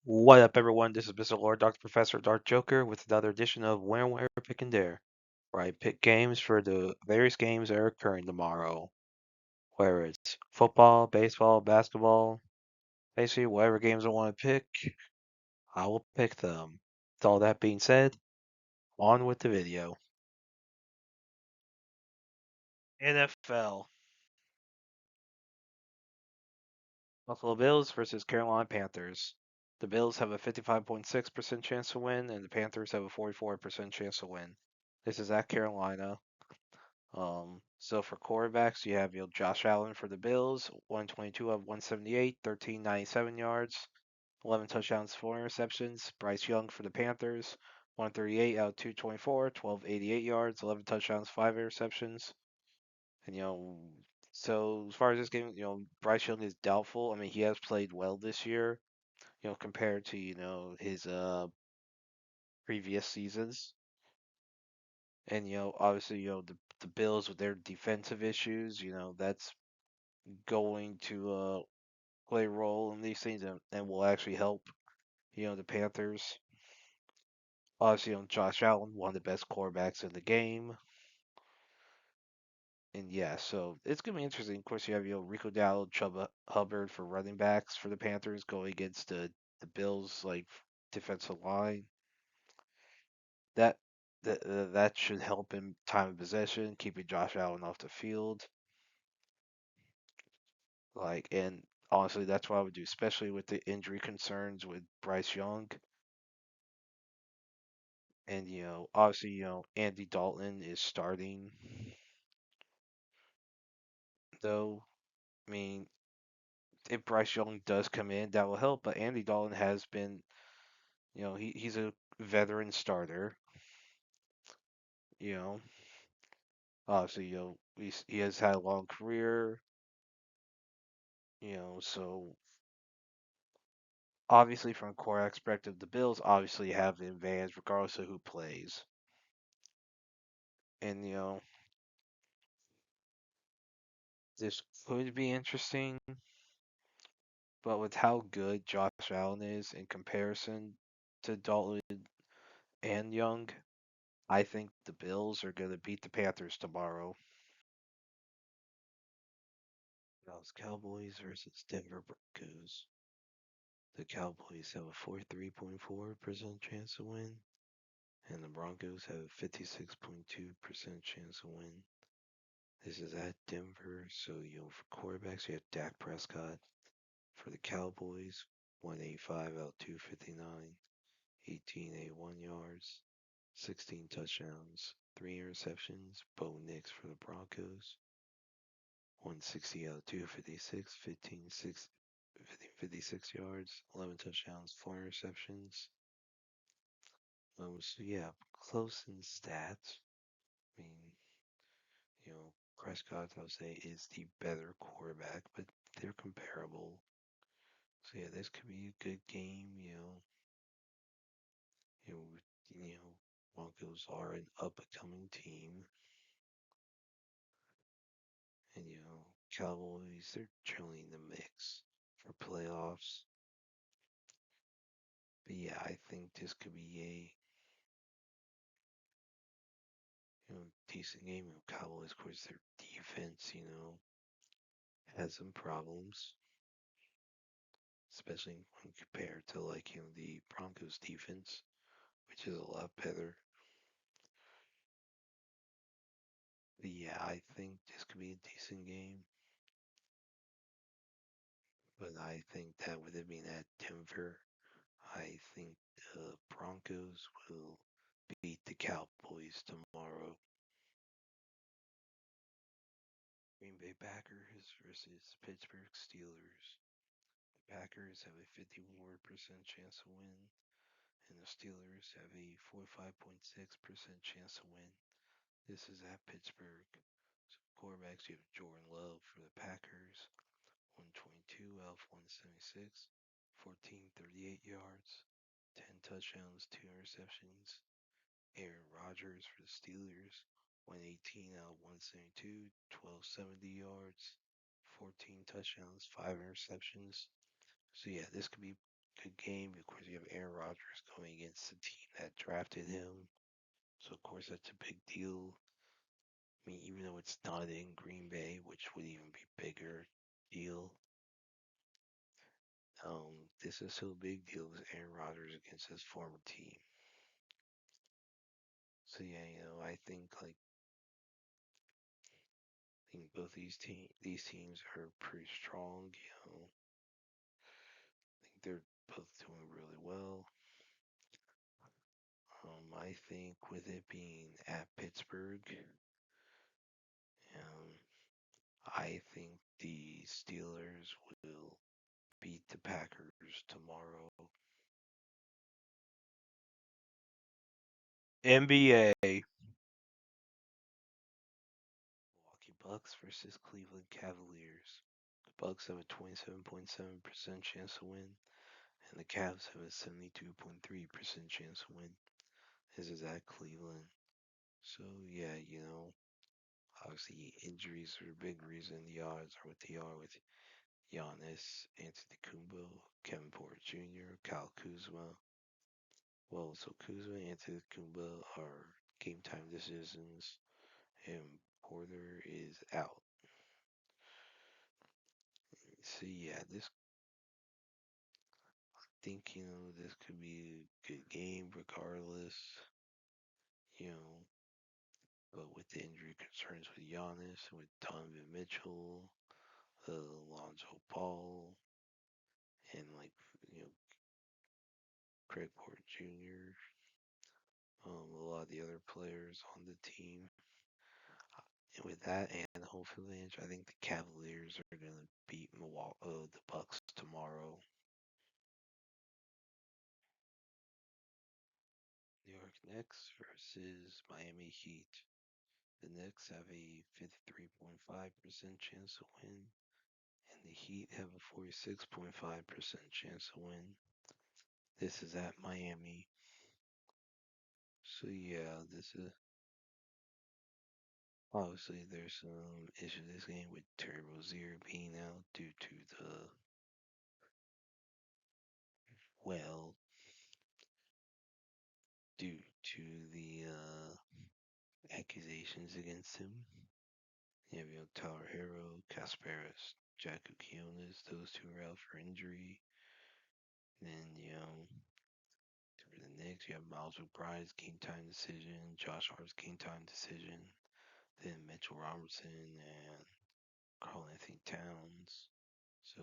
What up, everyone? This is Mr. Lord, Dr. Professor, Dark Joker, with another edition of Where, Pick, and Dare, where I pick games for the various games that are occurring tomorrow. Whether it's football, baseball, basketball, basically whatever games I want to pick, I will pick them. With all that being said, on with the video. NFL. Buffalo Bills versus Carolina Panthers. The Bills have a 55.6% chance to win, and the Panthers have a 44% chance to win. This is at Carolina. So for quarterbacks, you have Josh Allen for the Bills, 122 of 178, 1397 yards, 11 touchdowns, 4 interceptions. Bryce Young for the Panthers, 138 out of 224, 1288 yards, 11 touchdowns, 5 interceptions. And so as far as this game, Bryce Young is doubtful. I mean, he has played well this year, compared to his previous seasons. And obviously, the Bills with their defensive issues, that's going to play a role in these things and will actually help, the Panthers. Obviously, Josh Allen, one of the best quarterbacks in the game. And yeah, so it's gonna be interesting. Of course, you have Rico Dowdle, Chuba Hubbard for running backs for the Panthers going against the Bills like defensive line. That that should help in time of possession, keeping Josh Allen off the field. And honestly, that's what I would do, especially with the injury concerns with Bryce Young. And obviously, Andy Dalton is starting. Though, I mean, if Bryce Young does come in, that will help. But Andy Dalton has been, he's a veteran starter. You know, obviously, he has had a long career. So obviously, from a core perspective, the Bills obviously have the advantage regardless of who plays. And this could be interesting. But with how good Josh Allen is in comparison to Dalton and Young, I think the Bills are going to beat the Panthers tomorrow. Dallas Cowboys versus Denver Broncos. The Cowboys have a 43.4% chance to win, and the Broncos have a 56.2% chance to win. This is at Denver, so for quarterbacks you have Dak Prescott for the Cowboys, 185 out 259, 1881 yards, 16 touchdowns, 3 interceptions. Bo Nix for the Broncos, 160 out of 256, 56 yards, 11 touchdowns, 4 interceptions. So yeah, close in stats. I mean, Prescott, I would say, is the better quarterback, but they're comparable. So yeah, this could be a good game. You know, you know, Broncos are an up-and-coming team. And Cowboys, they're generally in the mix for playoffs. But yeah, I think this could be a decent game. Cowboys, of course, their defense, has some problems, especially when compared to the Broncos defense, which is a lot better. But yeah, I think this could be a decent game. But I think that with it being at Denver, I think the Broncos will beat the Cowboys tomorrow. Green Bay Packers versus Pittsburgh Steelers. The Packers have a 51% chance to win, and the Steelers have a 45.6% chance to win. This is at Pittsburgh. So quarterbacks, you have Jordan Love for the Packers, 122 out of 176, 1438 yards, 10 touchdowns, 2 interceptions. Aaron Rodgers for the Steelers, 118 out of 172, 1270 yards, 14 touchdowns, 5 interceptions. So yeah, this could be good game. Of course, you have Aaron Rodgers going against the team that drafted him. So, of course, that's a big deal. I mean, even though it's not in Green Bay, which would even be bigger deal. This is still a big deal with Aaron Rodgers against his former team. So yeah, I think both these teams are pretty strong. I think they're both doing really well. I think with it being at Pittsburgh, um, I think the Steelers will beat the Packers tomorrow. NBA. Milwaukee Bucks versus Cleveland Cavaliers. The Bucks have a 27.7% chance to win, and the Cavs have a 72.3% chance to win. This is at Cleveland. So yeah, obviously injuries are a big reason the odds are what they are with Giannis, Antetokounmpo, Kevin Porter Jr., Kyle Kuzma. Well, so Kuzma and Antetokounmpo are game time decisions, and Porter is out. So yeah, I think this could be a good game regardless. You know, but with the injury concerns with Giannis, with Donovan Mitchell, Alonzo Ball, and Craig Porter Jr., a lot of the other players on the team. And with that and home field advantage, I think the Cavaliers are going to beat the Bucks tomorrow. New York Knicks versus Miami Heat. The Knicks have a 53.5% chance to win, and the Heat have a 46.5% chance to win. This is at Miami. So yeah, this is obviously there's some issue this game with Terry Rozier being out due to well due to the accusations against him. You have Tyler Hero, Kasparis, Jack Kionis, those two are out for injury. Then for the Knicks, you have Miles McBride's game time decision, Josh Hart's game time decision, then Mitchell Robertson and Karl Anthony Towns. So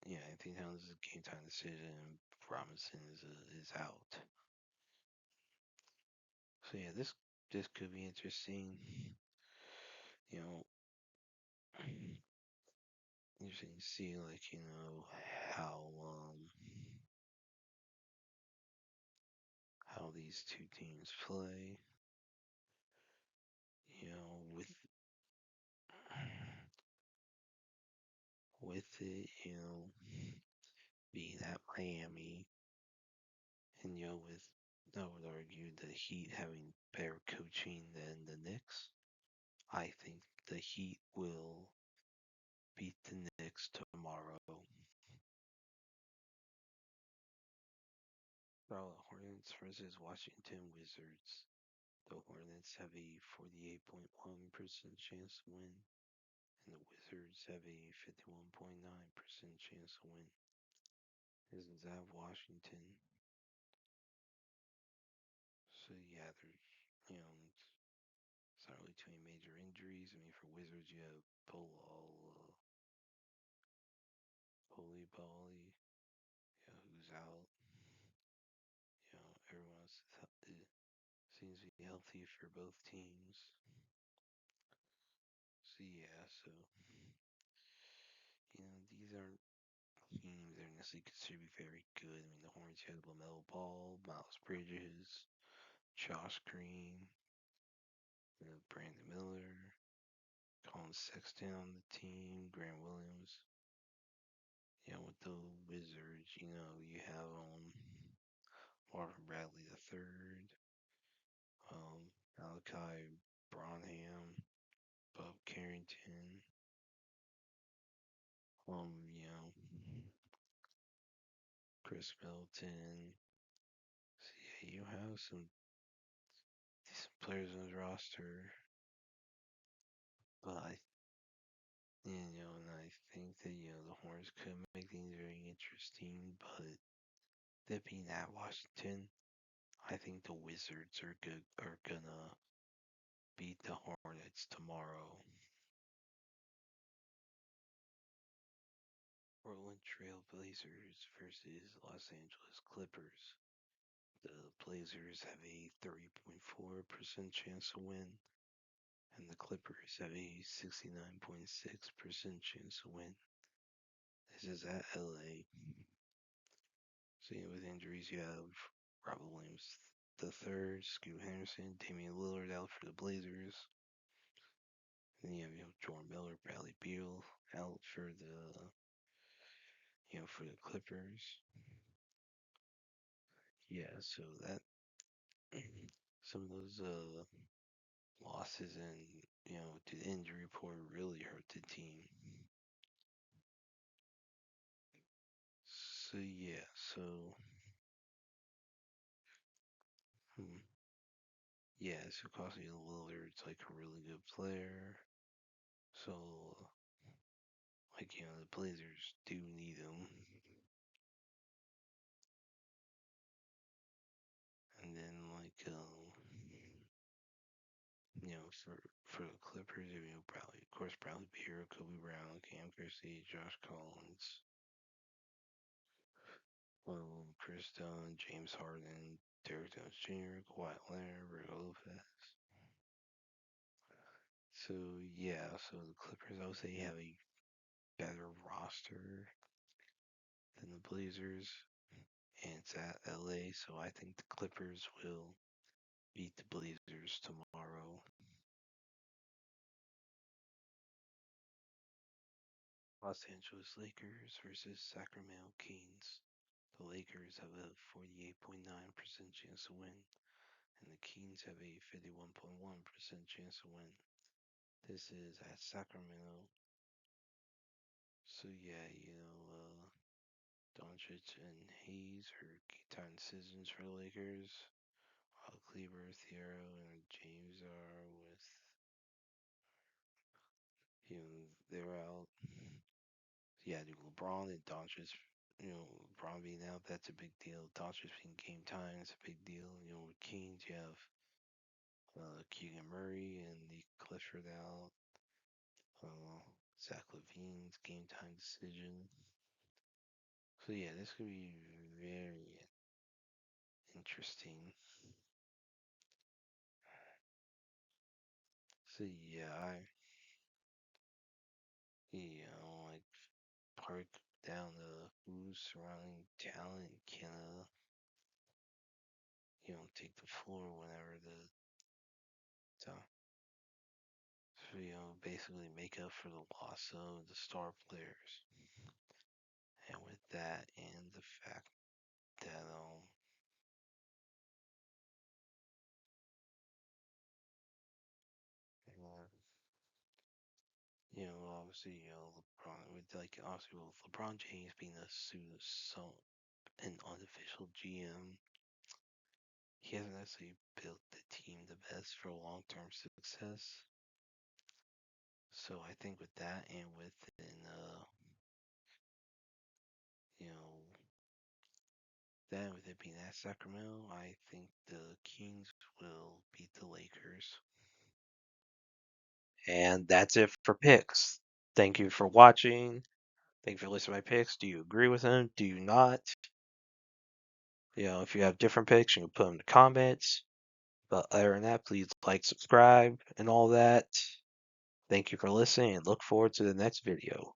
yeah, Anthony Towns is a game time decision. Robinson is out. So yeah, this could be interesting. You know, interesting to see how how these two teams play. With it, being at Miami, and I would argue the Heat having better coaching than the Knicks. I think the Heat will beat the Knicks tomorrow. Charlotte Hornets versus Washington Wizards. The Hornets have a 48.1% chance to win, and the Wizards have a 51.9% chance to win. This is at Washington. So yeah, it's not really too many major injuries. I mean, for Wizards, you have Poli Bali, who's out. Everyone else seems to be healthy for both teams. So yeah, these aren't teams that are necessarily considered to be very good. I mean, the Hornets have LaMelo Ball, Miles Bridges, Josh Green, Brandon Miller, Colin Sexton on the team, Grant Williams. With the Wizards, you have Marvin Bradley III, Malachi Branham, Bob Carrington, um, you know, Chris Middleton. So yeah, you have some decent players on his roster, but and I think that the Hornets could make things very interesting. But that being at Washington, I think the Wizards are gonna beat the Hornets tomorrow. Portland Trail Blazers versus Los Angeles Clippers. The Blazers have a 30.4% chance to win, and the Clippers have a 69.6% chance to win. This is at LA. So with injuries, you have Robert Williams the third, Scoot Henderson, Damian Lillard out for the Blazers. Then you have Jordan Miller, Bradley Beal out for the Clippers. Yeah, so that some of those losses and to the injury report really hurt the team. So yeah, hmm, yeah, so Cosby Lillard's like a really good player. So the Blazers do need him. And then for the Clippers, probably of course probably Beer, Kobe Brown, Cam Christie, Josh Collins, Chris Dunn, James Harden, Derek Jones Jr., Kawhi Leonard, Rick Lopez. So yeah, so the Clippers I would say have a better roster than the Blazers, and it's at LA, so I think the Clippers will beat the Blazers tomorrow. Los Angeles Lakers versus Sacramento Kings. The Lakers have a 48.9% chance to win, and the Kings have a 51.1% chance to win. This is at Sacramento. So yeah, Doncic and Hayes are key-time decisions for the Lakers, while Kleber, Thiero, and James are with they're out. Yeah, LeBron and Doncic, LeBron being out, that's a big deal. Doncic being game time, it's a big deal. With Kings, you have Keegan Murray and Nick Clifford out. Zach Levine's game time decision. So yeah, this could be very interesting. So yeah, like park down the who's surrounding talent can take the floor whenever so basically make up for the loss of the star players. And with that and the fact that uh, obviously, LeBron with obviously with LeBron James being an unofficial GM, he hasn't necessarily built the team the best for long-term success. So I think with that and you know, with it being at Sacramento, I think the Kings will beat the Lakers. And that's it for picks. Thank you for watching. Thank you for listening to my picks. Do you agree with them? Do you not? If you have different picks, you can put them in the comments. But other than that, please like, subscribe, and all that. Thank you for listening, and look forward to the next video.